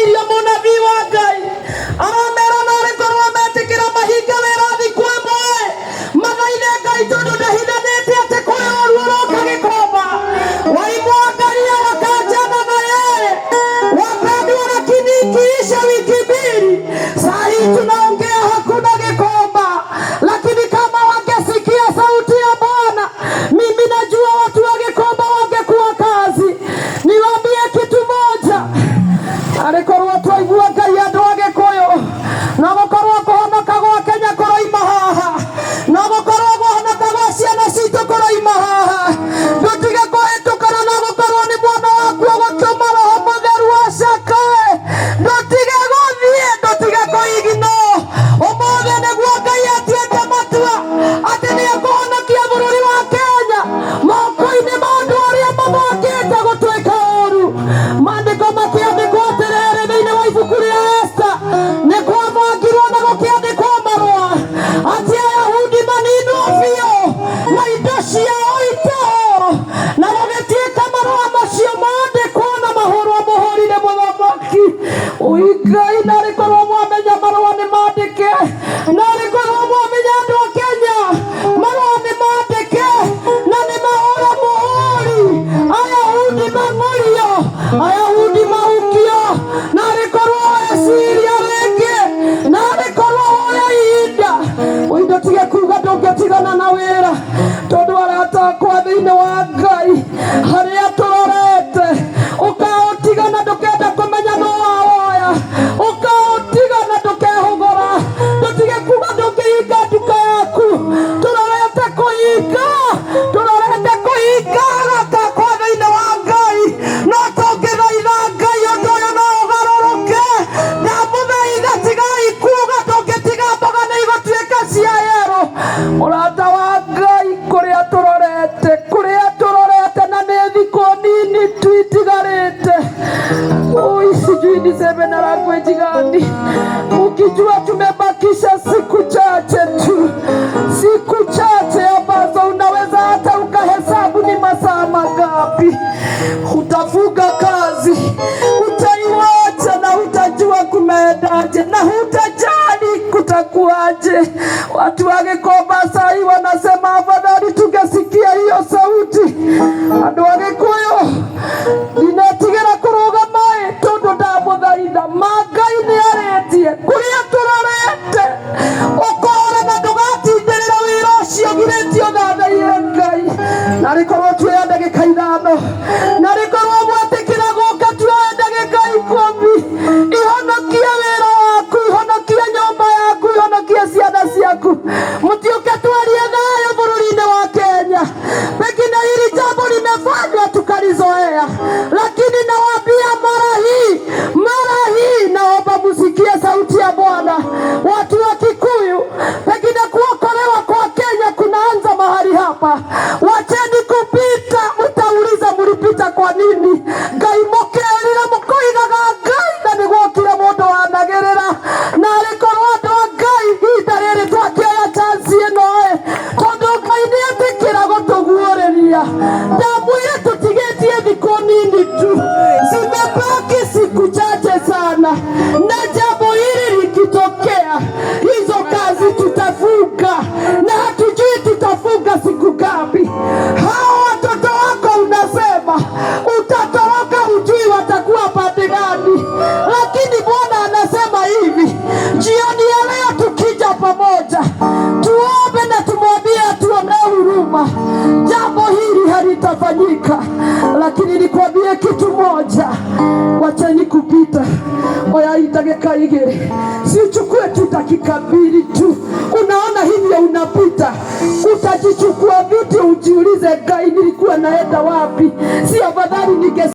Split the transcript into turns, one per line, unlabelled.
irio munabii wa Ngai aramera nare korwo metikira mahinga wirathi kwemwe mathaine Ngai tondu ndahindanite ati kuri oru uroka gikomba waimwa Ngai wakajana naye wapendwa, lakini ikiisha wiki mbili saa hii tunaongea hakuna gikomba. Lakini kama wangesikia sauti ya Bwana, mimi najua watu wa gikomba wangekuwa kazi. Niwaambie kitu moja, arikorwo twaigua Ngai andu a Gikuyu no gukorwo kuhonoka gwa Kenya kuroima haha, no gukorwo kuhonoka gwa ciana citu kuroima haha. Ndutige kuhitukana no gukorwo ni mwana waku gutuma Roho Mutheru acakae. Ndutige guthie, ndutige kuigino. Umuthi niguo Ngai atuite matua ati ni akuhonokia bururi wa Kenya moko-ini ma andu aria mathokite gutuika uru. Maandiko makiandikwo atiriri thiini wa ibuku ria Esta, ni kwabangirwo na gukiandikwo marua ati Ayahudi maninwo biũ na indo ciao itahwo, na gũgĩtuĩka marũa macio maandĩkwo na mahũrwo mũhũri nĩ mũthamaki. Ngai na rĩkorwo mwamenya marũa nĩ maandĩke, na rĩkorwo mwamenya andũ a Kenya marũa nĩ maandĩke na nĩ mahũre mũhũri. Ayahudi mang'ũrio, Ayahudi mahukio, na rĩkorwo eciria rĩngĩ, na rĩkorwo woya ihinda. Ũindo tige kuga ndũngĩtigana na wĩra tondũ aratakwa thĩinĩ wa Ngai harĩa tũrorete. Ũkaũtigana ndũkenda kũmenya no wawoya, ũkaũtigana ndũkehũgũra, ndũtige kuga ndũngĩhinga nduka yaku. Tũrorete kũhinga, tũrorete kũhinga aratakwa thĩinĩ wa Ngai, no tũngĩthaitha Ngai ũndũ ũyũ no ũgarũrũke. Ndamũthaitha tigai kuga ndũngĩtiga mboga nĩ igũtuĩka cia yerũ. Mũrata wa Ngai, kũrĩa tũrorete na nĩ thikũ nini tu itigarĩte. Sijui niseme na language gani, ukijua tumebakisha siku chache tu, siku chache ambazo unaweza hata ukahesabu ni masaa mangapi. Utafunga kazi, utaiwacha na utajua kumeendaje, na hutajali kutakuaje. Watu wa Gikomba saa hii wanasema afadhali tungesikia hiyo sauti. Andu a Gikuyu ninatigera kurugama tondu ndamuthaitha Ngai ni aretie kuria turorete ukora na ndugatindĩrĩra wĩra ũcio girĩtio thathaire Ngai. Na rĩkorwo tuoya ndagĩka 5, na rĩkorwo mwatĩkĩra gũka tuoya ndagĩka 10. Ihonokia wĩra waku, ihonokia nyũmba yaku, ihonokia ciana ciaku, mũtiũke twarie thayũ bũrũri-inĩ wa Kenya. Pengine hili jambo limefanywa tukalizoea, lakini nawaambia mara hii naomba musikie sauti ya Bwana. Watu wa Kikuyu, pengine kuokolewa kwa Kenya kunaanza mahali hapa. Wacheni kupita, mtauliza mlipita kwa nini. Ngai mũkĩrĩra mũkoigaga Ngai na nĩgwokire mũndũ wanagĩrĩra. Na rĩkorwo andũ a Ngai ihinda rĩrĩ twakĩoya chance ĩno tondũ Ngai nĩetĩkĩra gũtũguũrĩria. Ndamwĩra tũtigĩtie thikũ nini tu, zimebaki siku chache sana, na jambo hili likitokea hizo kazi tutafunga, na hatujui tutafunga siku ngapi. Hao watoto wako unasema utatoroka, hujui watakuwa pande gani, lakini Bwana anasema hivi, jioni ya leo tukija pamoja tuombe na tumwambie tuonee huruma, jambo hili halitafanyika. Lakini nikwambie kitu moja, wacheni kupita. Oya ndagĩka 2, sichukue tu dakika 2 tu. Unaona hivyo unapita, utajichukua vitu ujiulize Ngai nilikuwa naenda wapi? Si afadhali